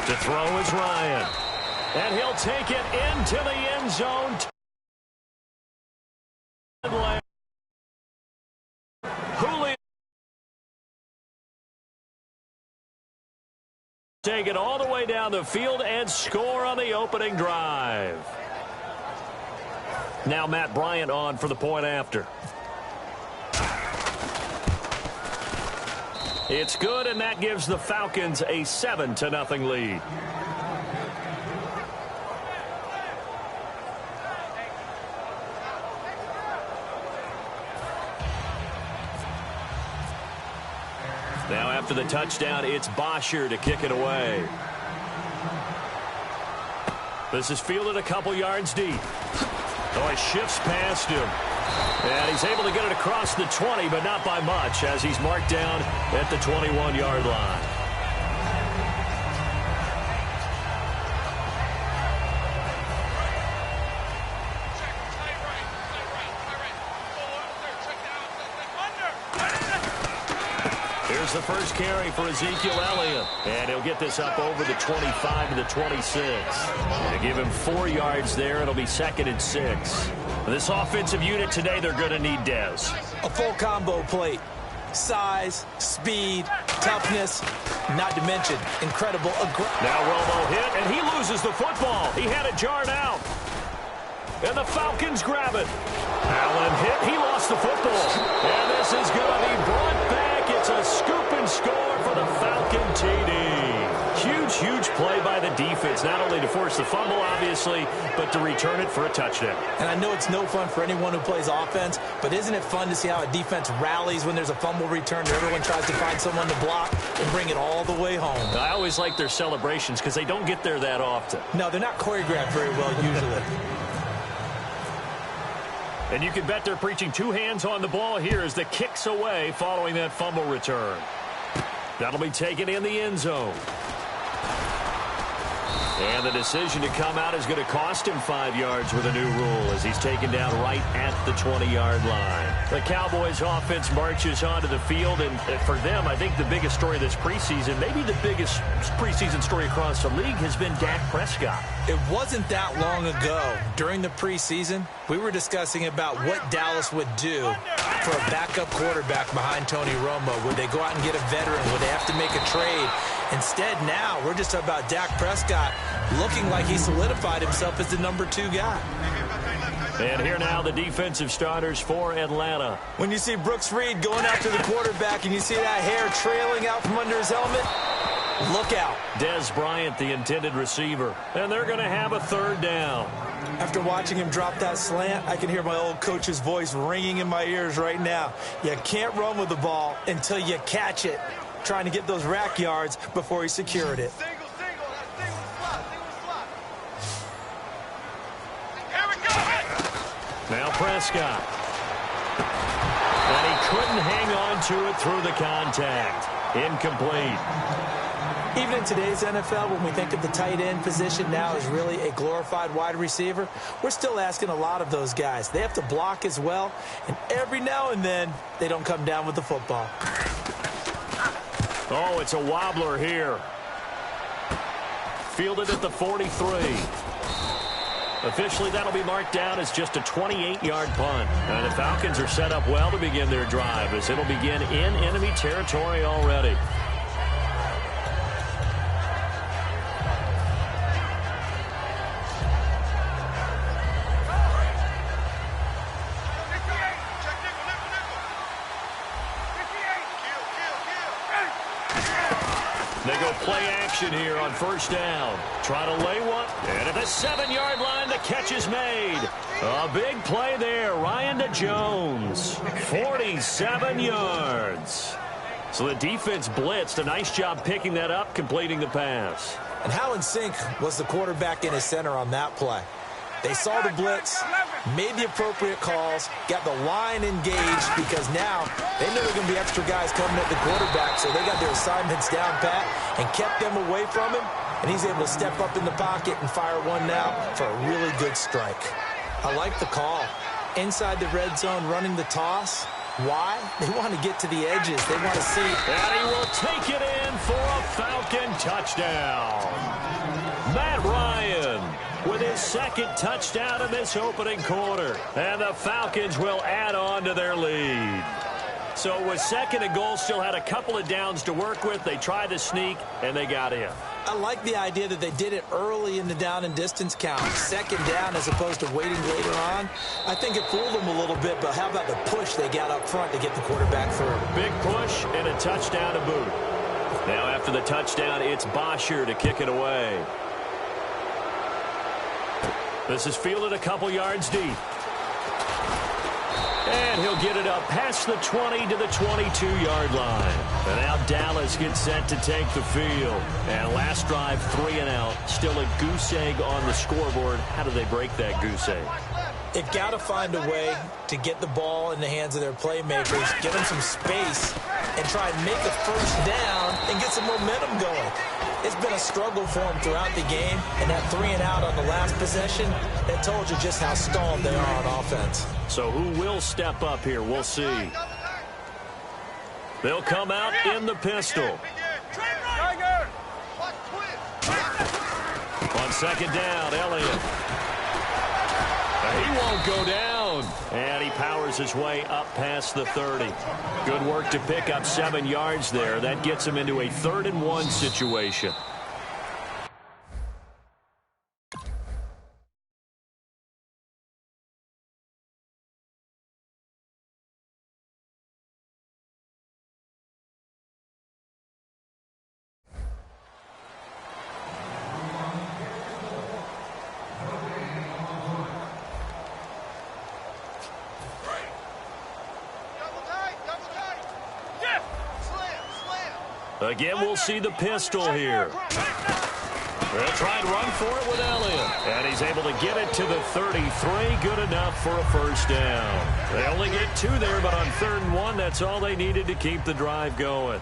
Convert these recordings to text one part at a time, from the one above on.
To throw is Ryan. And he'll take it into the end zone. Julio. Take it all the way down the field and score on the opening drive. Now Matt Bryant on for the point after. It's good, and that gives the Falcons a 7-0 lead. Now after the touchdown, it's Bosher to kick it away. This is fielded a couple yards deep. Oh, he shifts past him. And he's able to get it across the 20, but not by much, as he's marked down at the 21-yard line. Here's the first carry for Ezekiel Elliott. And he'll get this up over the 25 to the 26. To give him 4 yards there, it'll be 2nd and 6. This offensive unit today, they're going to need Dez. A full combo plate. Size, speed, toughness, not to mention incredible aggression. Now Romo hit, and he loses the football. He had it jarred out. And the Falcons grab it. Allen hit. He lost the football. And this is going to be brought back. It's a scoop and score for the Falcon TD. Huge, huge play by the defense, not only to force the fumble, obviously, but to return it for a touchdown. And I know it's no fun for anyone who plays offense, but isn't it fun to see how a defense rallies when there's a fumble return and everyone tries to find someone to block and bring it all the way home? I always like their celebrations because they don't get there that often. No, they're not choreographed very well usually. And you can bet they're preaching 2 hands on the ball here as the kick's away following that fumble return. That'll be taken in the end zone. And the decision to come out is going to cost him 5 yards with a new rule as he's taken down right at the 20-yard line. The Cowboys offense marches onto the field, and for them, I think the biggest story this preseason, maybe the biggest preseason story across the league, has been Dak Prescott. It wasn't that long ago, during the preseason, we were discussing about what Dallas would do for a backup quarterback behind Tony Romo. Would they go out and get a veteran? Would they have to make a trade? Instead, now, we're just talking about Dak Prescott looking like he solidified himself as the number 2 guy. And here now the defensive starters for Atlanta. When you see Brooks Reed going after the quarterback and you see that hair trailing out from under his helmet, look out. Dez Bryant, the intended receiver. And they're going to have a 3rd down. After watching him drop that slant, I can hear my old coach's voice ringing in my ears right now. You can't run with the ball until you catch it. Trying to get those rack yards before he secured it. Now Prescott. And he couldn't hang on to it through the contact. Incomplete. Even in today's NFL, when we think of the tight end position now as really a glorified wide receiver, we're still asking a lot of those guys. They have to block as well, and every now and then, they don't come down with the football. Oh, it's a wobbler here. Fielded at the 43. Officially, that'll be marked down as just a 28-yard punt. And the Falcons are set up well to begin their drive as it'll begin in enemy territory already. They go play action here on 1st down. Try to lay one. And at the 7-yard line, the catch is made. A big play there. Ryan to Jones. 47 yards. So the defense blitzed. A nice job picking that up, completing the pass. And how in sync was the quarterback in his center on that play? They saw the blitz, made the appropriate calls, got the line engaged because now they know there are going to be extra guys coming at the quarterback, so they got their assignments down pat and kept them away from him, and he's able to step up in the pocket and fire one now for a really good strike. I like the call. Inside the red zone, running the toss. Why? They want to get to the edges. They want to see. And he will take it in for a Falcon touchdown. Matt Ryan with his second touchdown in this opening quarter. And the Falcons will add on to their lead. So it was second and goal, still had a couple of downs to work with. They tried to sneak, and they got in. I like the idea that they did it early in the down and distance count. Second down as opposed to waiting later on. I think it fooled them a little bit, but how about the push they got up front to get the quarterback through? Big push and a touchdown to boot. Now after the touchdown, it's Bosher to kick it away. This is fielded a couple yards deep. And he'll get it up past the 20 to the 22-yard line. And now Dallas gets set to take the field. And last drive, 3 and out. Still a goose egg on the scoreboard. How do they break that goose egg? They've got to find a way to get the ball in the hands of their playmakers, give them some space, and try and make a first down and get some momentum going. It's been a struggle for them throughout the game, and that 3 and out on the last possession, that told you just how stalled they are on offense. So who will step up here? We'll see. They'll come out in the pistol. On second down, Elliott. He won't go down. And he powers his way up past the 30. Good work to pick up 7 yards there. That gets him into a 3rd and 1 situation. Again, we'll see the pistol here. They'll try and run for it with Elliott. And he's able to get it to the 33. Good enough for a first down. They only get 2 there, but on 3rd and 1, that's all they needed to keep the drive going.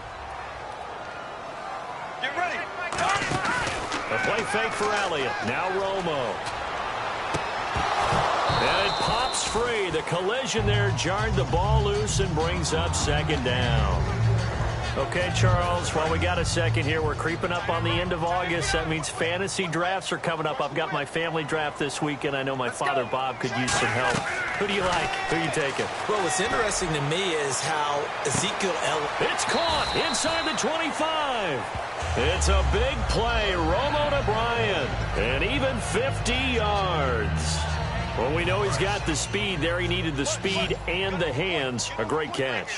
Get ready. A play fake for Elliott. Now Romo. And it pops free. The collision there jarred the ball loose and brings up 2nd down. Okay, Charles, while we got a second here, we're creeping up on the end of August. That means fantasy drafts are coming up. I've got my family draft this weekend. I know my father, Bob, could use some help. Who do you like? Who are you taking? Well, what's interesting to me is how Ezekiel Elliott... It's caught inside the 25. It's a big play. Romo to Bryant. And even 50 yards. Well, we know he's got the speed there. He needed the speed and the hands. A great catch.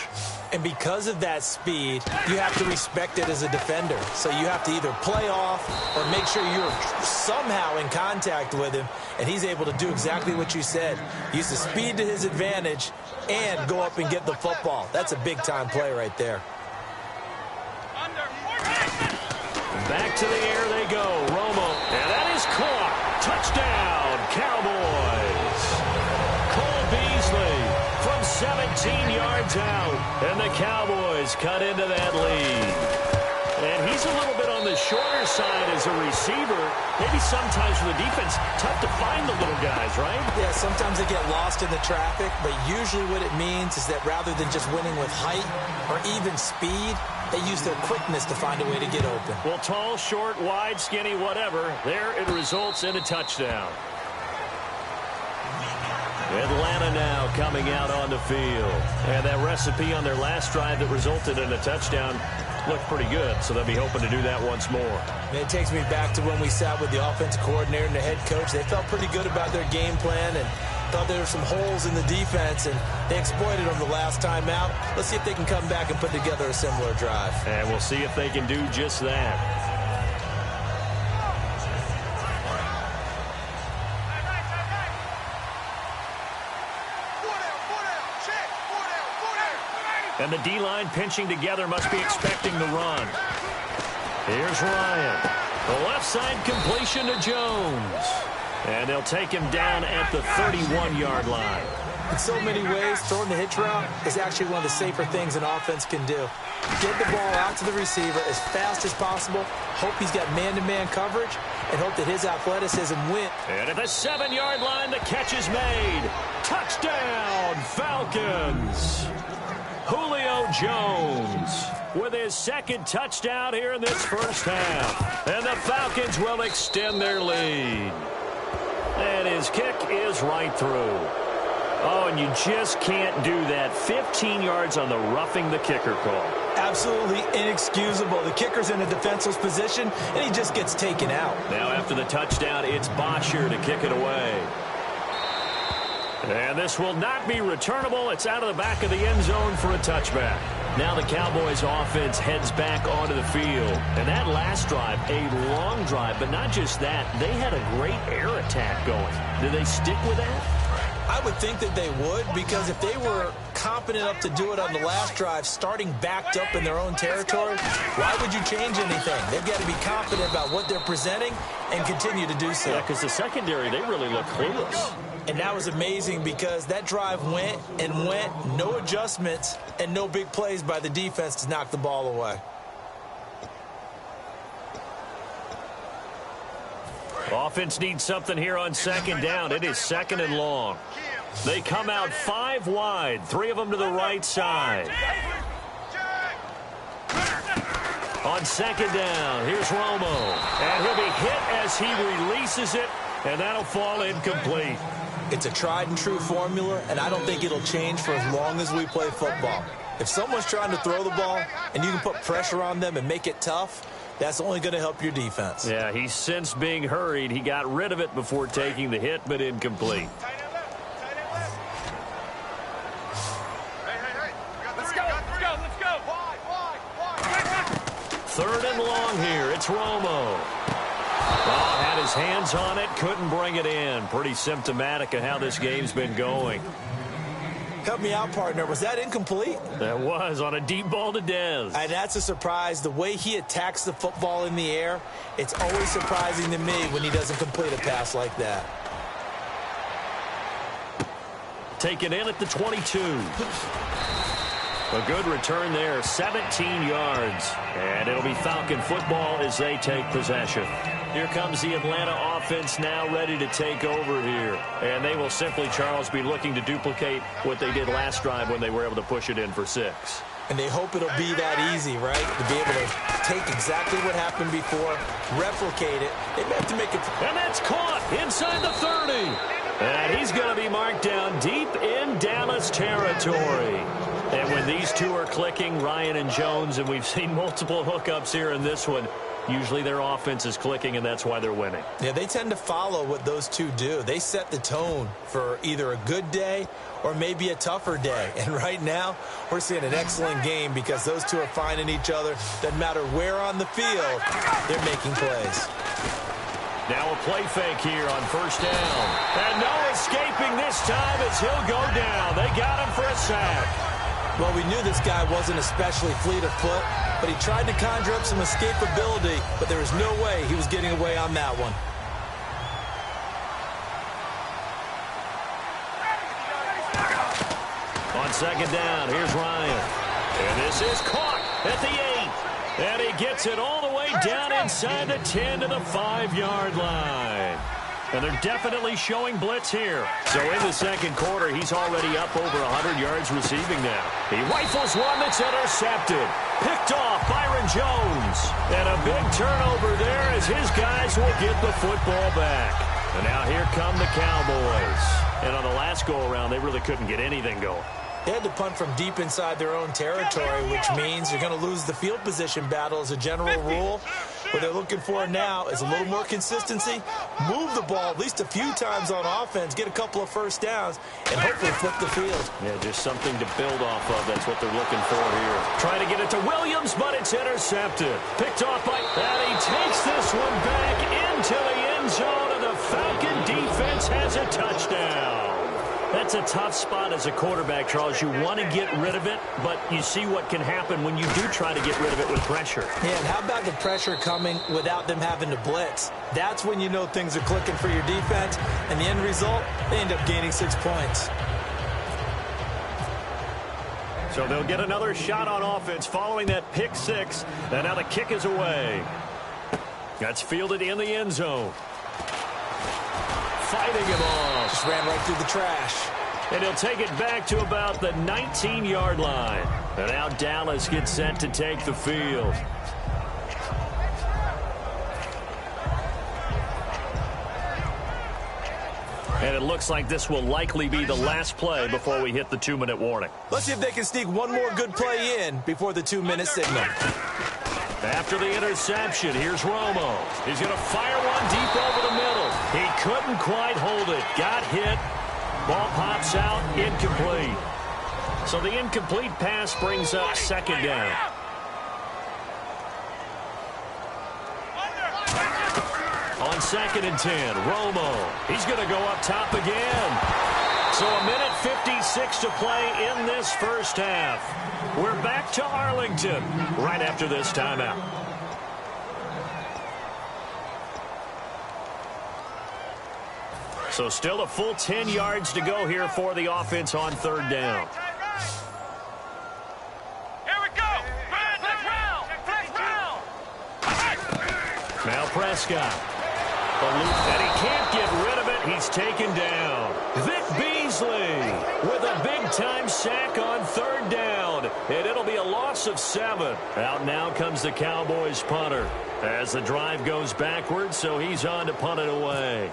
And because of that speed, you have to respect it as a defender. So you have to either play off or make sure you're somehow in contact with him. And he's able to do exactly what you said. Use the speed to his advantage and go up and get the football. That's a big-time play right there. Back to the air they go. Romo. And that is caught. Touchdown, Cowboys. Cole Beasley from 17 yards out. And the Cowboys cut into that lead. And he's a little bit on the shorter side as a receiver. Maybe sometimes for the defense, tough to find the little guys, right? Yeah, sometimes they get lost in the traffic, but usually what it means is that rather than just winning with height or even speed, they use their quickness to find a way to get open. Well, tall, short, wide, skinny, whatever, there it results in a touchdown. Atlanta now coming out on the field. And that recipe on their last drive that resulted in a touchdown looked pretty good, so they'll be hoping to do that once more. And it takes me back to when we sat with the offensive coordinator and the head coach. They felt pretty good about their game plan and thought there were some holes in the defense, and they exploited them the last time out. Let's see if they can come back and put together a similar drive. And we'll see if they can do just that. And the D-line pinching together must be expecting the run. Here's Ryan. The left side completion to Jones. And they'll take him down at the 31-yard line. In so many ways, throwing the hitch route is actually one of the safer things an offense can do. Get the ball out to the receiver as fast as possible, hope he's got man-to-man coverage, and hope that his athleticism wins. And at the 7-yard line, the catch is made. Touchdown, Falcons! Julio Jones with his second touchdown here in this first half. And the Falcons will extend their lead. And his kick is right through. Oh, and you just can't do that. 15 yards on the roughing the kicker call. Absolutely inexcusable. The kicker's in a defenseless position, and he just gets taken out. Now after the touchdown, it's Bosher to kick it away. And this will not be returnable. It's out of the back of the end zone for a touchback. Now the Cowboys offense heads back onto the field. And that last drive, a long drive, but not just that. They had a great air attack going. Do they stick with that? I would think that they would, because if they were competent enough to do it on the last drive, starting backed up in their own territory, why would you change anything? They've got to be confident about what they're presenting and continue to do so. Yeah, because the secondary, they really look clueless. And that was amazing because that drive went and went, no adjustments, and no big plays by the defense to knock the ball away. Offense needs something here on second down. It is second and long. They come out 5 wide, 3 of them to the right side. On second down, here's Romo. And he'll be hit as he releases it, and that'll fall incomplete. It's a tried-and-true formula, and I don't think it'll change for as long as we play football. If someone's trying to throw the ball and you can put pressure on them and make it tough, that's only going to help your defense. Yeah, he's since being hurried. He got rid of it before taking the hit, but incomplete. Let's go. Third and long here. It's Romo. Oh, had his hands on it, couldn't bring it in. Pretty symptomatic of how this game's been going. Help me out, partner. Was that incomplete? That was on a deep ball to Dez. And that's a surprise. The way he attacks the football in the air, it's always surprising to me when he doesn't complete a pass like that. Taken in at the 22. A good return there, 17 yards. And it'll be Falcon football as they take possession. Here comes the Atlanta offense now ready to take over here. And they will simply, Charles, be looking to duplicate what they did last drive when they were able to push it in for 6. And they hope it'll be that easy, right? To be able to take exactly what happened before, replicate it. They may have to make it. And that's caught inside the 30. And he's going to be marked down deep in Dallas territory. And when these two are clicking, Ryan and Jones, and we've seen multiple hookups here in this one, usually their offense is clicking, and that's why they're winning. Yeah, they tend to follow what those two do. They set the tone for either a good day or maybe a tougher day. And right now, we're seeing an excellent game because those two are finding each other. Doesn't matter where on the field, they're making plays. Now a play fake here on first down. And no escaping this time as he'll go down. They got him for a sack. Well, we knew this guy wasn't especially fleet of foot, but he tried to conjure up some escapability, but there was no way he was getting away on that one. On second down, here's Ryan. And this is caught at the 8. And he gets it all the way down inside the 10 to the 5-yard line. And they're definitely showing blitz here. So in the second quarter, he's already up over 100 yards receiving now. He rifles one that's intercepted. Picked off Byron Jones. And a big turnover there as his guys will get the football back. And now here come the Cowboys. And on the last go-around, they really couldn't get anything going. They had to punt from deep inside their own territory, which means you're going to lose the field position battle as a general rule. What they're looking for now is a little more consistency, move the ball at least a few times on offense, get a couple of first downs, and hopefully flip the field. Yeah, just something to build off of. That's what they're looking for here. Trying to get it to Williams, but it's intercepted. Picked off by... And he takes this one back into the end zone, and the Falcon defense has a touchdown. That's a tough spot as a quarterback, Charles. You want to get rid of it, but you see what can happen when you do try to get rid of it with pressure. Yeah, and how about the pressure coming without them having to blitz? That's when you know things are clicking for your defense, and the end result, they end up gaining 6 points. So they'll get another shot on offense following that pick 6, and now the kick is away. That's fielded in the end zone. Fighting him off. Just ran right through the trash. And he'll take it back to about the 19-yard line. And now Dallas gets set to take the field. And it looks like this will likely be the last play before we hit the 2-minute warning. Let's see if they can sneak one more good play in before the 2-minute signal. After the interception, here's Romo. He's going to fire one deep over the middle. He couldn't quite hold it. Got hit. Ball pops out. Incomplete. So the incomplete pass brings up second down. On 2nd and 10, Romo. He's going to go up top again. So a minute 56 to play in this first half. We're back to Arlington right after this timeout. So still a full 10 yards to go here for the offense on 3rd down. Here we go. Flex round. Now Prescott. And he can't get rid of it. He's taken down. Vic Beasley with a big-time sack on 3rd down. And it'll be a loss of 7. Out now comes the Cowboys punter as the drive goes backwards, so he's on to punt it away.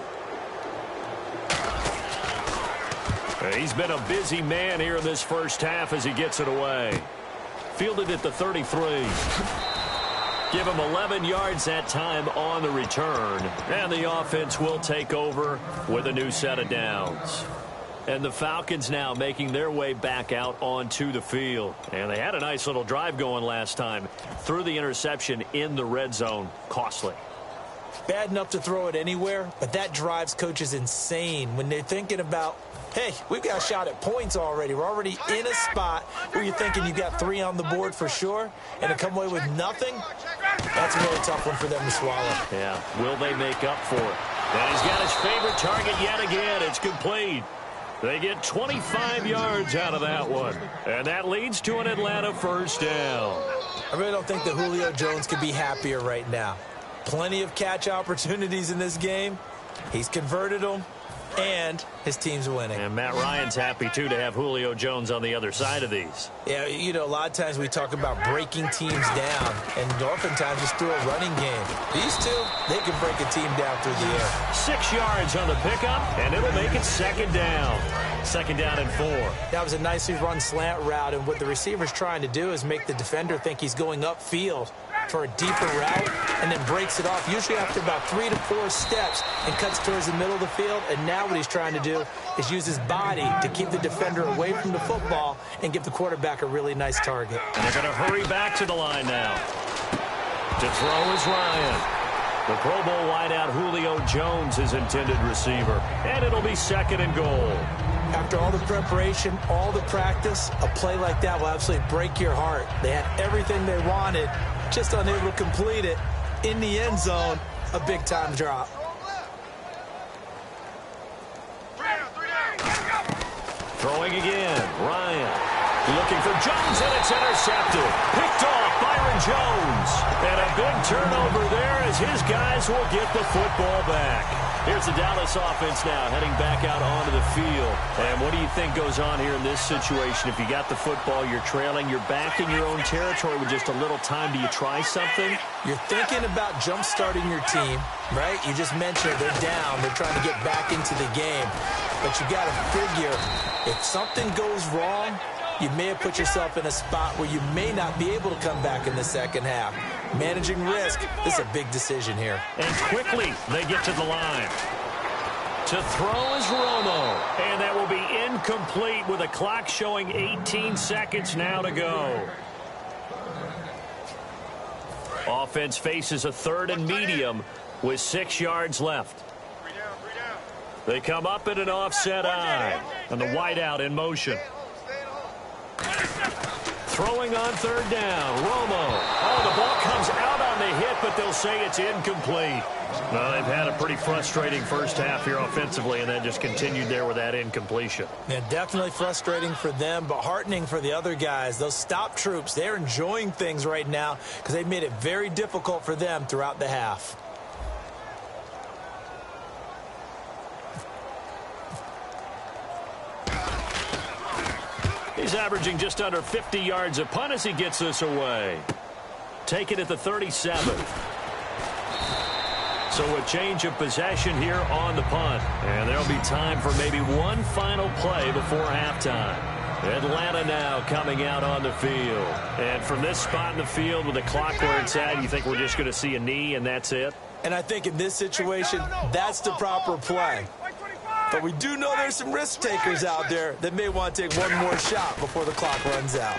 He's been a busy man here in this first half as he gets it away. Fielded at the 33. Give him 11 yards that time on the return. And the offense will take over with a new set of downs. And the Falcons now making their way back out onto the field. And they had a nice little drive going last time. Threw the interception in the red zone. Costly. Bad enough to throw it anywhere, but that drives coaches insane when they're thinking about, hey, we've got a shot at points already. We're already in a spot where you're thinking you got 3 on the board for sure, and to come away with nothing, that's a really tough one for them to swallow. Yeah, will they make up for it? And he's got his favorite target yet again. It's complete. They get 25 yards out of that one. And that leads to an Atlanta 1st down. I really don't think that Julio Jones could be happier right now. Plenty of catch opportunities in this game. He's converted them, and his team's winning. And Matt Ryan's happy, too, to have Julio Jones on the other side of these. Yeah, you know, a lot of times we talk about breaking teams down, and oftentimes just through a running game. These two, they can break a team down through the air. 6 yards on the pickup, and it'll make it 2nd down. 2nd down and 4. That was a nicely run slant route, and what the receiver's trying to do is make the defender think he's going upfield for a deeper route, and then breaks it off, usually after about 3 to 4 steps, and cuts towards the middle of the field. And now what he's trying to do is use his body to keep the defender away from the football and give the quarterback a really nice target. And they're going to hurry back to the line now. To throw is Ryan. The Pro Bowl wideout Julio Jones is intended receiver. And it'll be 2nd and goal. After all the preparation, all the practice, a play like that will absolutely break your heart. They had everything they wanted, just unable to complete it. In the end zone, a big-time drop. Throwing again, Ryan. Looking for Jones, and it's intercepted. Picked off, Byron Jones. And a big turnover there as his guys will get the football back. Here's the Dallas offense now heading back out onto the field. And what do you think goes on here in this situation? If you got the football, you're trailing, you're back in your own territory with just a little time. Do you try something? You're thinking about jump-starting your team, right? You just mentioned they're down. They're trying to get back into the game. But you got to figure, if something goes wrong, you may have put yourself in a spot where you may not be able to come back in the second half. Managing risk, this is a big decision here. And quickly, they get to the line. To throw is Romo. And that will be incomplete with a clock showing 18 seconds now to go. Offense faces a 3rd and medium with 6 yards left. They come up in an offset eye. And the wideout in motion. Throwing on 3rd down, Romo. Oh, the ball comes out on the hit, but they'll say it's incomplete. Well, they've had a pretty frustrating first half here offensively, and then just continued there with that incompletion. Yeah, definitely frustrating for them, but heartening for the other guys. Those stop troops, they're enjoying things right now because they've made it very difficult for them throughout the half. He's averaging just under 50 yards a punt as he gets this away. Take it at the 37. So a change of possession here on the punt. And there'll be time for maybe one final play before halftime. Atlanta now coming out on the field. And from this spot in the field with the clock where it's at, you think we're just going to see a knee and that's it? And I think in this situation, that's the proper play. But we do know there's some risk takers out there that may want to take one more shot before the clock runs out.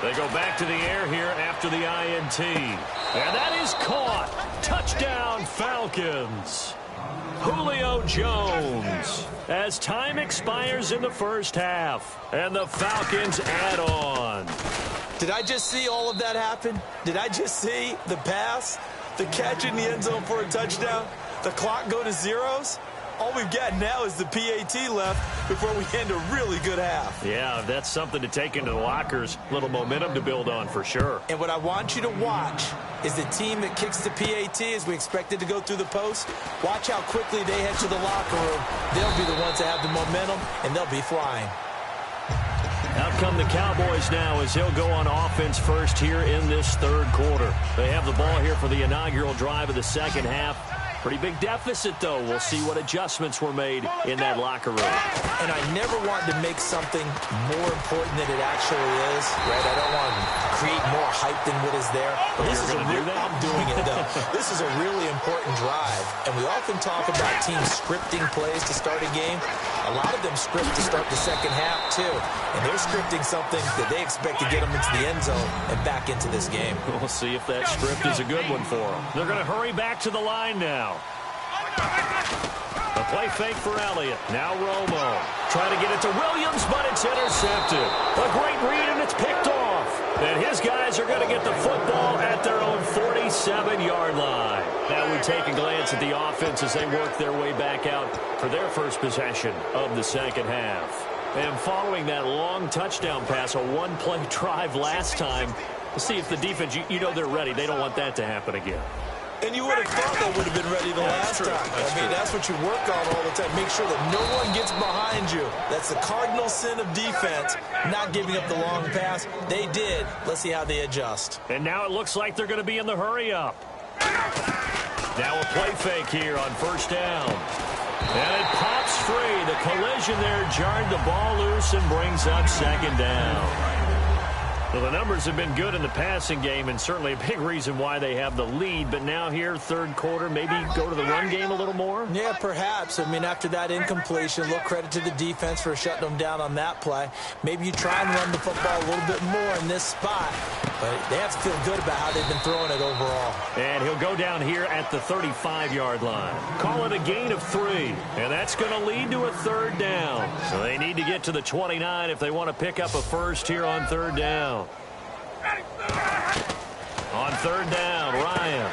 They go back to the air here after the INT. And that is caught. Touchdown, Falcons. Julio Jones. As time expires in the first half. And the Falcons add on. Did I just see all of that happen? Did I just see the pass, the catch in the end zone for a touchdown, the clock go to zeros? All we've got now is the PAT left before we end a really good half. Yeah, that's something to take into the lockers. Little momentum to build on for sure. And what I want you to watch is the team that kicks the PAT as we expect it to go through the post. Watch how quickly they head to the locker room. They'll be the ones that have the momentum, and they'll be flying. Out come the Cowboys now as he'll go on offense first here in this third quarter. They have the ball here for the inaugural drive of the second half. Pretty big deficit, though. We'll see what adjustments were made in that locker room. And I never want to make something more important than it actually is, right? I don't want to create more hype than what is there. But this is I'm doing it, though. This is a really important drive. And we often talk about teams scripting plays to start a game. A lot of them script to start the second half, too. And they're scripting something that they expect to get them into the end zone and back into this game. We'll see if that script is a good one for them. They're going to hurry back to the line now. A play fake for Elliott. Now Romo. Trying to get it to Williams, but it's intercepted. A great read, and it's picked off. And his guys are going to get the football at their own 47-yard line. Now we take a glance at the offense as they work their way back out for their first possession of the second half. And following that long touchdown pass, a one-play drive last time, to see if the defense, you know they're ready. They don't want that to happen again. And you would have thought they would have been ready the last time. I mean, that's what you work on all the time. Make sure that no one gets behind you. That's the cardinal sin of defense, not giving up the long pass. They did. Let's see how they adjust. And now it looks like they're going to be in the hurry-up. Now a play fake here on first down. And it pops free. The collision there jarred the ball loose and brings up second down. Well, the numbers have been good in the passing game, and certainly a big reason why they have the lead. But now here, third quarter, maybe go to the run game a little more? Yeah, perhaps. I mean, after that incompletion, a little credit to the defense for shutting them down on that play. Maybe you try and run the football a little bit more in this spot. But they have to feel good about how they've been throwing it overall. And he'll go down here at the 35-yard line. Call it a gain of 3. And that's going to lead to a third down. So they need to get to the 29 if they want to pick up a first here on third down. On third down, Ryan.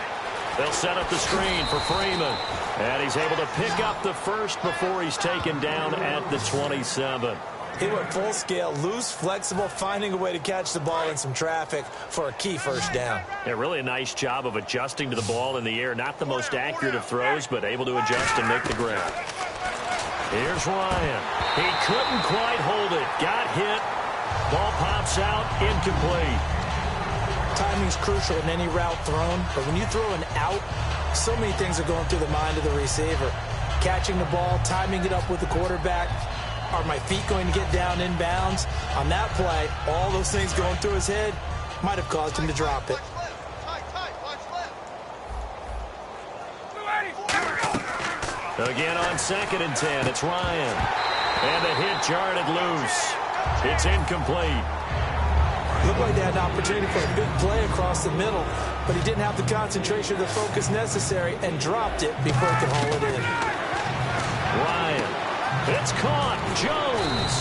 They'll set up the screen for Freeman. And he's able to pick up the first before he's taken down at the 27. He went full scale, loose, flexible, finding a way to catch the ball in some traffic for a key first down. Yeah, really a nice job of adjusting to the ball in the air. Not the most accurate of throws, but able to adjust and make the grab. Here's Ryan. He couldn't quite hold it. Got hit. Ball pops out, incomplete. Timing's crucial in any route thrown, but when you throw an out, so many things are going through the mind of the receiver. Catching the ball, timing it up with the quarterback. Are my feet going to get down inbounds? On that play, all those things going through his head might have caused him to drop it. Again on 2nd and 10, it's Ryan. And the hit jarred it loose. It's incomplete. Looked like they had an opportunity for a big play across the middle, but he didn't have the concentration or the focus necessary and dropped it before he could haul it in. Ryan. It's caught. Jones.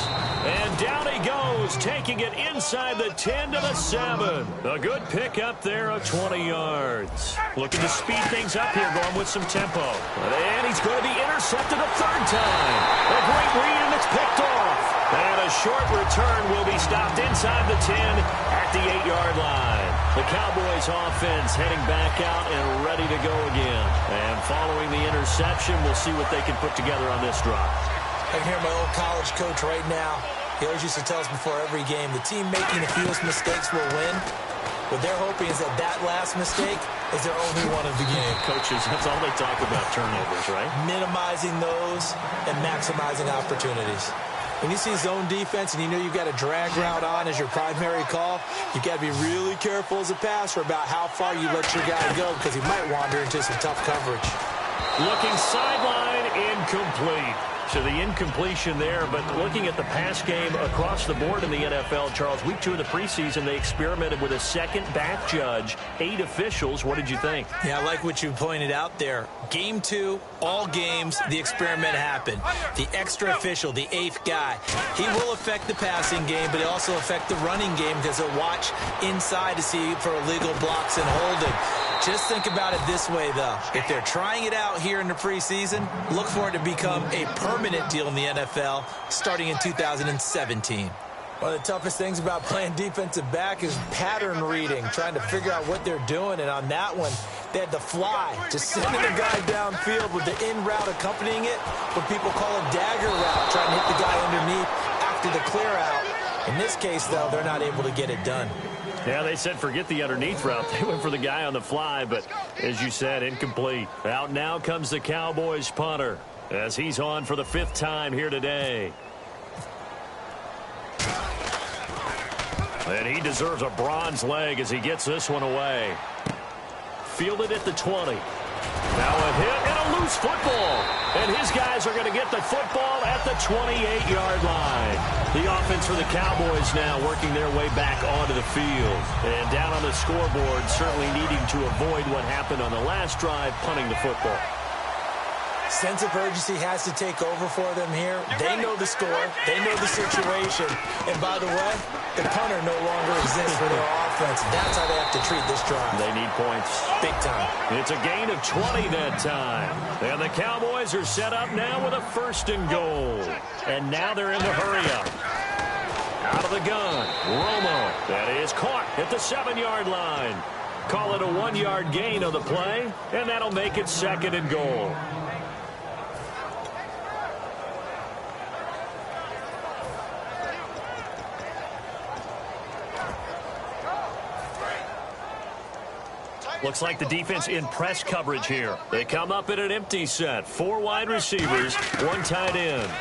And down he goes, taking it inside the 10 to the 7. A good pick up there of 20 yards. Looking to speed things up here, going with some tempo. And he's going to be intercepted a third time. A great read, and it's picked off. And a short return will be stopped inside the 10 at the 8-yard line. The Cowboys offense heading back out and ready to go again. And following the interception, we'll see what they can put together on this drive. I can hear my old college coach right now. He always used to tell us before every game, the team making the fewest mistakes will win. What they're hoping is that last mistake is their only one of the game. Coaches, that's all they talk about, turnovers, right? Minimizing those and maximizing opportunities. When you see zone defense and you know you've got a drag route on as your primary call, you've got to be really careful as a passer about how far you let your guy go because he might wander into some tough coverage. Looking sideline, incomplete. So the incompletion there, but looking at the pass game across the board in the NFL, Charles, week 2 of the preseason, they experimented with a second back judge, 8 officials. What did you think? Yeah, I like what you pointed out there. Game 2, all games, the experiment happened. The extra official, the 8th guy, he will affect the passing game, but he'll also affect the running game because he'll watch inside to see for illegal blocks and holding. Just think about it this way, though. If they're trying it out here in the preseason, look for it to become a permanent deal in the NFL starting in 2017. One of the toughest things about playing defensive back is pattern reading, trying to figure out what they're doing. And on that one, they had the fly, just sending the guy downfield with the in route accompanying it, what people call a dagger route, trying to hit the guy underneath after the clear out. In this case, though, they're not able to get it done. Yeah, they said forget the underneath route. They went for the guy on the fly, but as you said, incomplete. Out now comes the Cowboys punter as he's on for the 5th time here today. And he deserves a bronze leg as he gets this one away. Fielded at the 20. Now a hit and a loose football. And his guys are going to get the football at the 28-yard line. The offense for the Cowboys now working their way back onto the field. And down on the scoreboard, certainly needing to avoid what happened on the last drive, punting the football. Sense of urgency has to take over for them here. They know the score. They know the situation. And by the way, the punter no longer exists for their offense. That's how they have to treat this drive. They need points. Big time. It's a gain of 20 that time. And the Cowboys are set up now with a 1st and goal. And now they're in the hurry-up. Out of the gun, Romo. That is caught at the 7-yard line. Call it a 1-yard gain on the play, and that'll make it 2nd and goal. Looks like the defense in press coverage here. They come up in an empty set. 4 wide receivers, 1 tight end.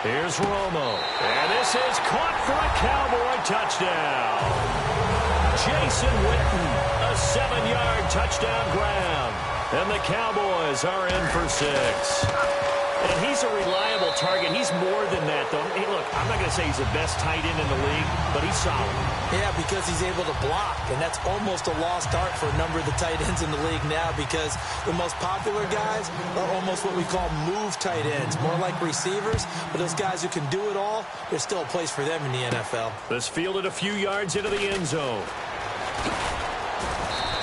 Here's Romo. And this is caught for a Cowboy touchdown. Jason Witten, a 7-yard touchdown grab. And the Cowboys are in for 6. And he's a reliable target. He's more than that, though. Hey, look, I'm not going to say he's the best tight end in the league, but he's solid. Yeah, because he's able to block, and that's almost a lost art for a number of the tight ends in the league now because the most popular guys are almost what we call move tight ends, more like receivers, but those guys who can do it all, there's still a place for them in the NFL. This fielded a few yards into the end zone.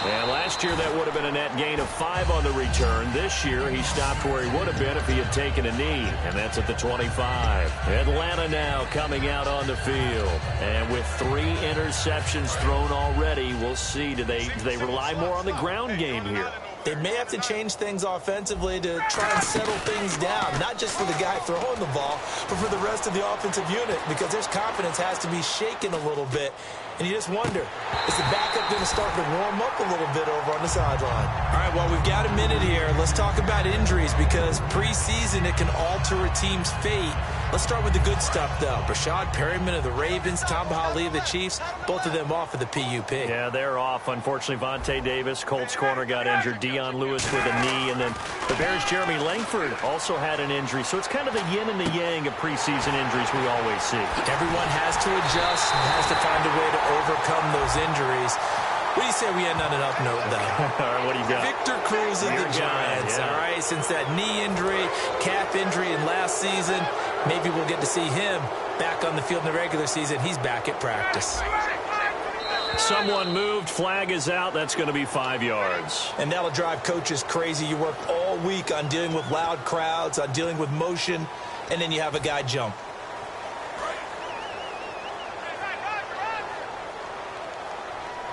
And last year, that would have been a net gain of 5 on the return. This year, he stopped where he would have been if he had taken a knee, and that's at the 25. Atlanta now coming out on the field. And with 3 interceptions thrown already, we'll see. Do they rely more on the ground game here? They may have to change things offensively to try and settle things down, not just for the guy throwing the ball, but for the rest of the offensive unit, because their confidence has to be shaken a little bit. And you just wonder, is the backup going to start to warm up a little bit over on the sideline? All right, well, we've got a minute here. Let's talk about injuries because preseason, it can alter a team's fate. Let's start with the good stuff, though. Brashad Perryman of the Ravens, Tom Bahali of the Chiefs, both of them off of the PUP. Yeah, they're off. Unfortunately, Vontae Davis, Colts corner, got injured. Dion Lewis with a knee. And then the Bears' Jeremy Langford also had an injury. So it's kind of the yin and the yang of preseason injuries we always see. Everyone has to adjust and has to find a way to overcome those injuries. What do you say we end on an up note, though? All right, what do you got? Victor Cruz of the Giants, yeah. all right? Since that knee injury, calf injury in last season, maybe we'll get to see him back on the field in the regular season. He's back at practice. Someone moved. Flag is out. That's going to be 5 yards. And that'll drive coaches crazy. You work all week on dealing with loud crowds, on dealing with motion, and then you have a guy jump.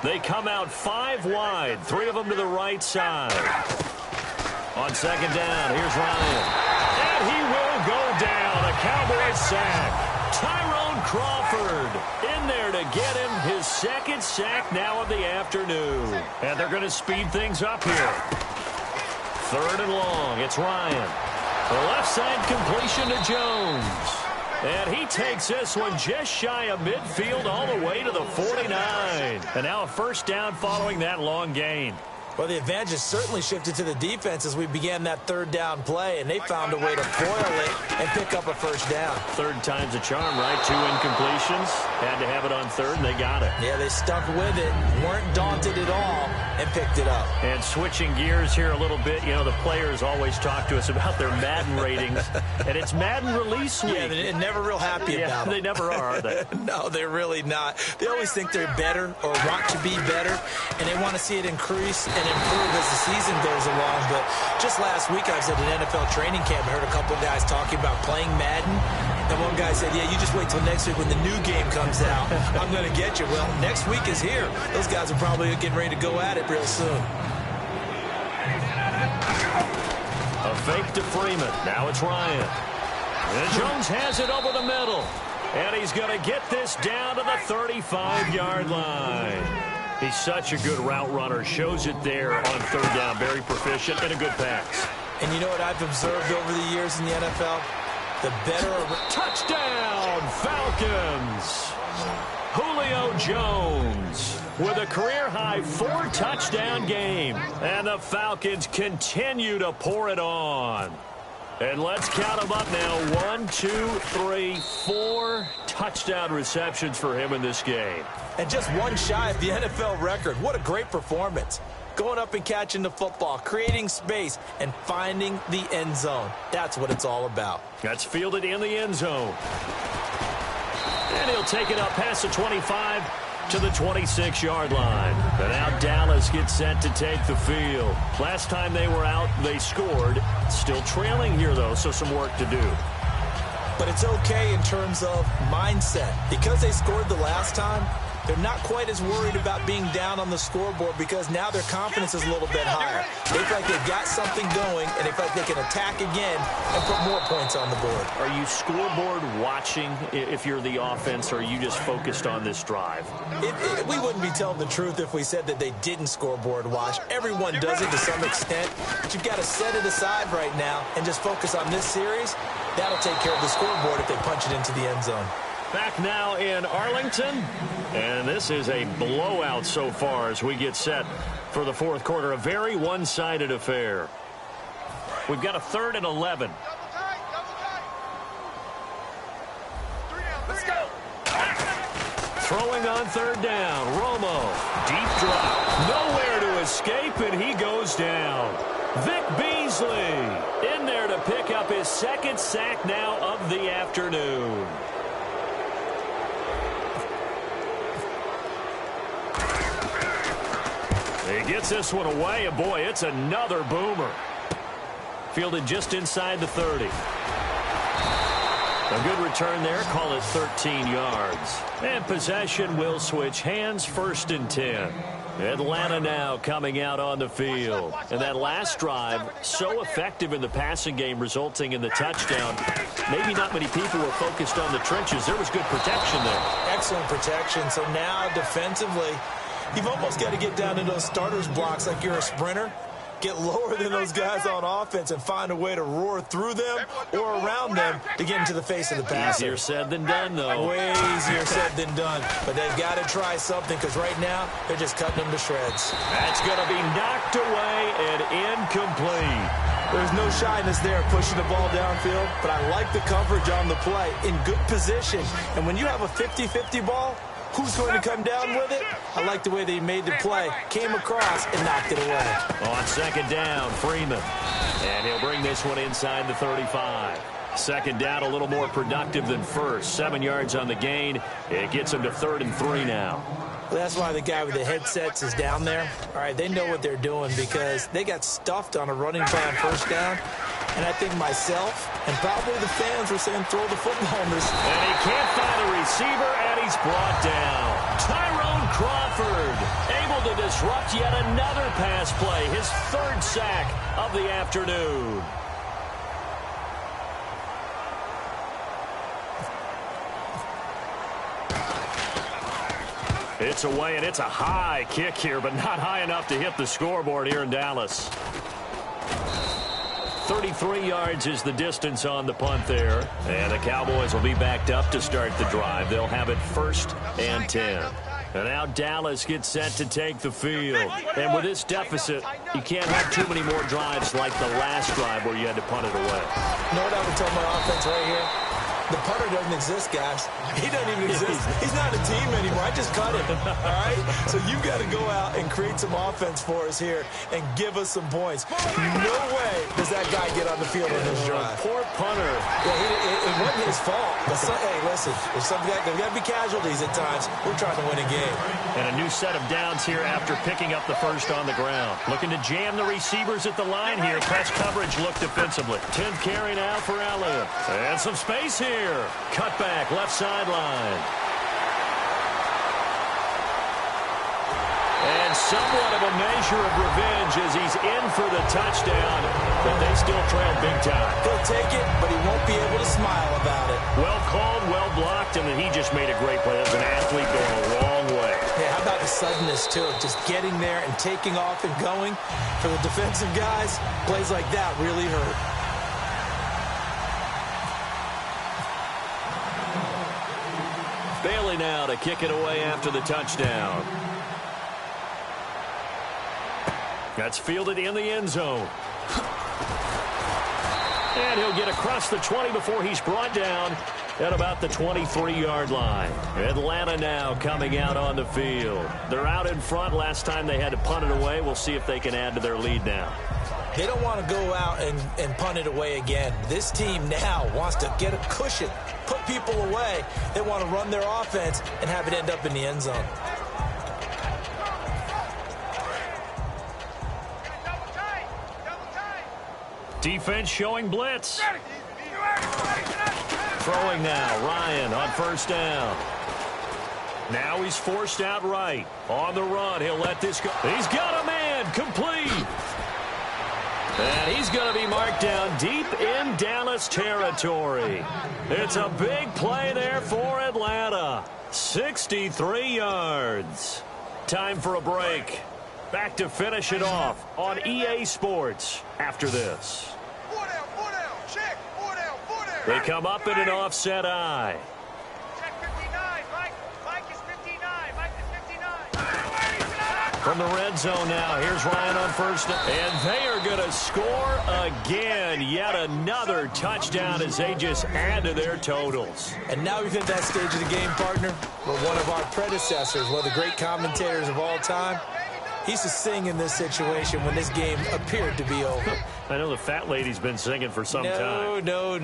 They come out 5 wide, 3 of them to the right side. On 2nd down, here's Ryan. And he will go down. A Cowboys sack. Tyrone Crawford in there to get him his second sack now of the afternoon. And they're going to speed things up here. 3rd and long. It's Ryan. The left side completion to Jones. And he takes this one just shy of midfield all the way to the 49. And now a first down following that long gain. Well, the advantage has certainly shifted to the defense as we began that 3rd down play, and they found a way to foil it and pick up a first down. 3rd time's a charm, right? 2 incompletions. Had to have it on 3rd, and they got it. Yeah, they stuck with it, weren't daunted at all, and picked it up. And switching gears here a little bit, you know, the players always talk to us about their Madden ratings, and it's Madden release week. Yeah, they're never real happy about it. They never are they? No, they're really not. They always think they're better or want to be better, and they want to see it increase and improve as the season goes along. But just last week I was at an NFL training camp. I heard a couple guys talking about playing Madden, and one guy said, yeah, you just wait till next week when the new game comes out. I'm going to get you. Well, next week is here. Those guys are probably getting ready to go at it real soon. A fake to Freeman. Now it's Ryan. And Jones has it over the middle. And he's going to get this down to the 35-yard line. He's such a good route runner. Shows it there on 3rd down. Very proficient and a good pass. And you know what I've observed over the years in the NFL? The better... Touchdown, Falcons! Julio Jones with a career-high 4-touchdown game. And the Falcons continue to pour it on. And let's count them up now. 1, 2, 3, 4 touchdown receptions for him in this game. And just one shy of the NFL record. What a great performance. Going up and catching the football, creating space, and finding the end zone. That's what it's all about. That's fielded in the end zone. And he'll take it up past the 25 to the 26-yard line. And now Dallas gets set to take the field. Last time they were out, they scored. Still trailing here, though, so some work to do. But it's okay in terms of mindset. Because they scored the last time, they're not quite as worried about being down on the scoreboard because now their confidence is a little bit higher. They feel like they've got something going, and they feel like they can attack again and put more points on the board. Are you scoreboard watching if you're the offense, or are you just focused on this drive? We wouldn't be telling the truth if we said that they didn't scoreboard watch. Everyone does it to some extent, but you've got to set it aside right now and just focus on this series. That'll take care of the scoreboard if they punch it into the end zone. Back now in Arlington, and this is a blowout so far as we get set for the 4th quarter. A very one-sided affair. We've got a 3rd and 11. Let's go. Throwing on 3rd down. Romo, deep drop. Nowhere to escape, and he goes down. Vic Beasley in there to pick up his 2nd sack now of the afternoon. He gets this one away, and boy, it's another boomer. Fielded just inside the 30. A good return there, call it 13 yards. And possession will switch hands, 1st and 10. Atlanta now coming out on the field. And that last drive, so effective in the passing game, resulting in the touchdown. Maybe not many people were focused on the trenches. There was good protection there. Excellent protection. So now defensively, you've almost got to get down in those starters blocks like you're a sprinter. Get lower than those guys on offense and find a way to roar through them or around them to get into the face of the passer. Easier said than done, though. Way easier said than done. But they've got to try something because right now they're just cutting them to shreds. That's going to be knocked away and incomplete. There's no shyness there pushing the ball downfield, but I like the coverage on the play. In good position. And when you have a 50-50 ball, who's going to come down with it? I like the way they made the play, came across, and knocked it away. On 2nd down, Freeman. And he'll bring this one inside the 35. 2nd down, a little more productive than 1st. 7 yards on the gain. It gets him to 3rd and 3 now. Well, that's why the guy with the headsets is down there. All right, they know what they're doing because they got stuffed on a running play on 1st down. And I think myself and probably the fans were saying throw the football on this. And he can't find a receiver, and he's brought down. Tyrone Crawford able to disrupt yet another pass play. His 3rd sack of the afternoon. It's away, and it's a high kick here, but not high enough to hit the scoreboard here in Dallas. 33 yards is the distance on the punt there. And the Cowboys will be backed up to start the drive. They'll have it 1st and 10. And now Dallas gets set to take the field. And with this deficit, you can't have too many more drives like the last drive where you had to punt it away. You know what I would tell my offense right here? The punter doesn't exist, guys. He doesn't even exist. He's not a team anymore. I just cut him, all right? So you've got to go out and create some offense for us here and give us some points. No way does that guy get on the field on this drive. Poor punter. Yeah, it wasn't his fault. But hey, listen, there's got to be casualties at times. We're trying to win a game. And a new set of downs here after picking up the first on the ground. Looking to jam the receivers at the line here. Press coverage look defensively. 10th carry now for Elliott. And some space here. Cut back, left sideline. And somewhat of a measure of revenge as he's in for the touchdown, but they still trail big time. He'll take it, but he won't be able to smile about it. Well called, well blocked, and then he just made a great play. As an athlete going a long way. Yeah, how about the suddenness, too? Just getting there and taking off and going. For the defensive guys, plays like that really hurt. Bailey now to kick it away after the touchdown. That's fielded in the end zone. And he'll get across the 20 before he's brought down at about the 23-yard line. Atlanta now coming out on the field. They're out in front. Last time they had to punt it away. We'll see if they can add to their lead now. They don't want to go out and punt it away again. This team now wants to get a cushion, put people away. They want to run their offense and have it end up in the end zone. Defense showing blitz. Throwing now, Ryan on first down. Now he's forced out right. On the run, he'll let this go. He's got a man, complete. And he's going to be marked down deep in Dallas territory. It's a big play there for Atlanta. 63 yards. Time for a break. Back to finish it off on EA Sports after this. They come up in an offset eye. From the red zone now, here's Ryan on first. And they are going to score again. Yet another touchdown as they just add to their totals. And now we've hit that stage of the game, partner, where one of our predecessors, one of the great commentators of all time, he used to sing in this situation when this game appeared to be over. I know the fat lady's been singing for some time. No,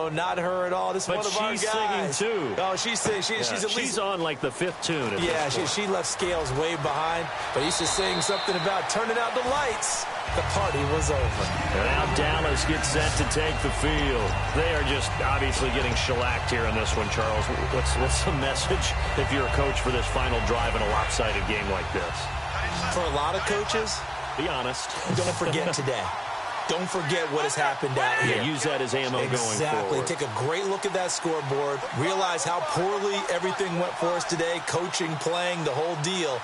not her at all. This is one of our guys. But she's singing, too. Oh, she's singing. She's on, like, the 5th tune. Yeah, she left Scales way behind. But he used to sing something about turning out the lights. The party was over. And now Dallas gets set to take the field. They are just obviously getting shellacked here in this one, Charles. What's the message if you're a coach for this final drive in a lopsided game like this? For a lot of coaches, be honest. Don't forget today. Don't forget what has happened out here. Yeah, use that as ammo going forward. Exactly. Take a great look at that scoreboard. Realize how poorly everything went for us today. Coaching, playing, the whole deal.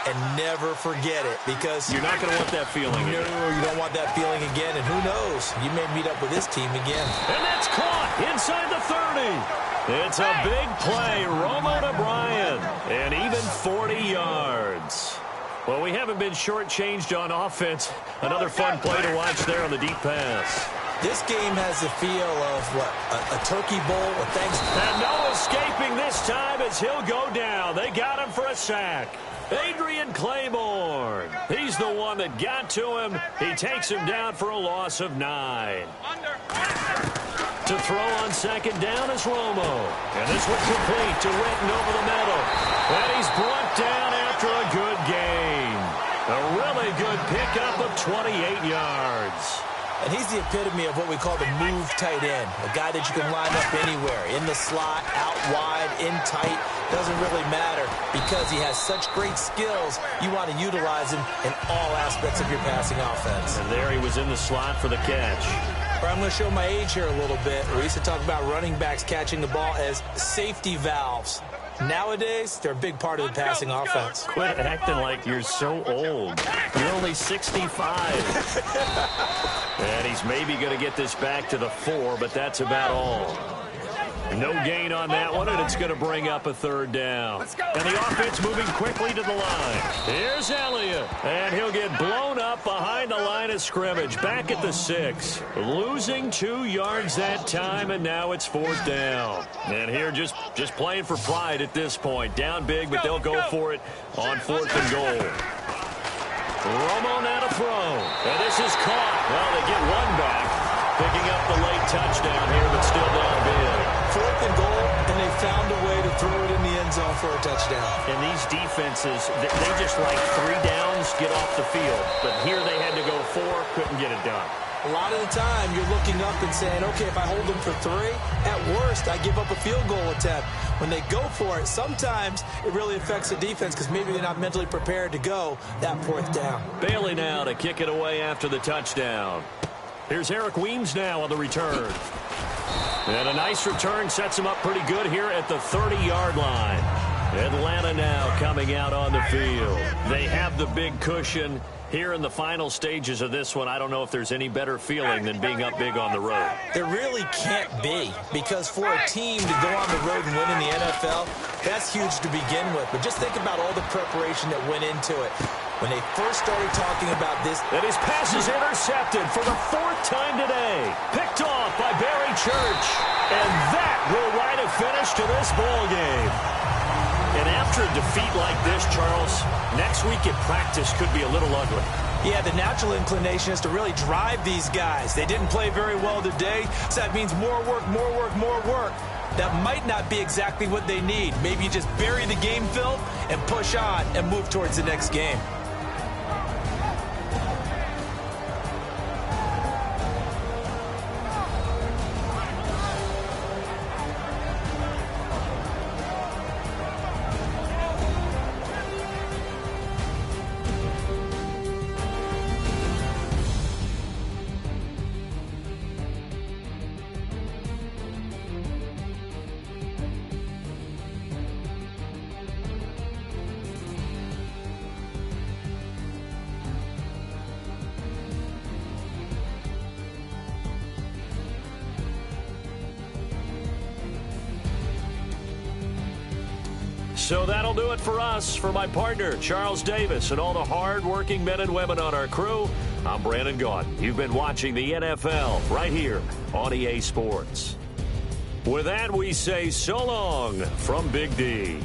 And never forget it, because you're not going to want that feeling again. No, you don't want that feeling again. And who knows? You may meet up with this team again. And that's caught inside the 30. It's a big play. Romo to Bryant. And even 40 yards. Well, we haven't been shortchanged on offense. Another fun play to watch there on the deep pass. This game has the feel of, what, a turkey bowl or Thanksgiving. And no escaping this time as he'll go down. They got him for a sack. Adrian Claiborne. He's the one that got to him. He takes him down for a loss of 9. To throw on second down is Romo. And this one complete to Witten over the middle. And he's brought down after a good gain. A really good pickup of 28 yards. And he's the epitome of what we call the move tight end. A guy that you can line up anywhere. In the slot, out wide, in tight. Doesn't really matter because he has such great skills. You want to utilize him in all aspects of your passing offense. And there he was in the slot for the catch. I'm going to show my age here a little bit. We used to talk about running backs catching the ball as safety valves. Nowadays, they're a big part of the passing offense. Quit acting like you're so old. You're only 65. And he's maybe going to get this back to the 4, but that's about all. No gain on that one, and it's going to bring up a third down. And the offense moving quickly to the line. Here's Elliott, and he'll get blown up behind the line of scrimmage. Back at the 6. Losing 2 yards that time, and now it's 4th down. And here just playing for pride at this point. Down big, but they'll go for it on 4th and goal. Romo now to throw. And this is caught. Well, they get one back. Picking up the late touchdown here, but still down big. 4th and goal, and they found a way to throw it in the end zone for a touchdown. And these defenses, they just like 3 downs, get off the field. But here they had to go 4, couldn't get it done. A lot of the time, you're looking up and saying, okay, if I hold them for 3, at worst, I give up a field goal attempt. When they go for it, sometimes it really affects the defense because maybe they're not mentally prepared to go that 4th down. Bailey now to kick it away after the touchdown. Here's Eric Weems now on the return. And a nice return sets him up pretty good here at the 30-yard line. Atlanta now coming out on the field. They have the big cushion. Here in the final stages of this one, I don't know if there's any better feeling than being up big on the road. There really can't be, because for a team to go on the road and win in the NFL, that's huge to begin with. But just think about all the preparation that went into it. When they first started talking about this. And his pass is intercepted for the 4th time today. Picked off by Barry Church. And that will write a finish to this ball game. And after a defeat like this, Charles, next week at practice could be a little ugly. Yeah, the natural inclination is to really drive these guys. They didn't play very well today, so that means more work, more work, more work. That might not be exactly what they need. Maybe you just bury the game film and push on and move towards the next game. So that'll do it for us. For my partner, Charles Davis, and all the hard-working men and women on our crew, I'm Brandon Gaudin. You've been watching the NFL right here on EA Sports. With that, we say so long from Big D.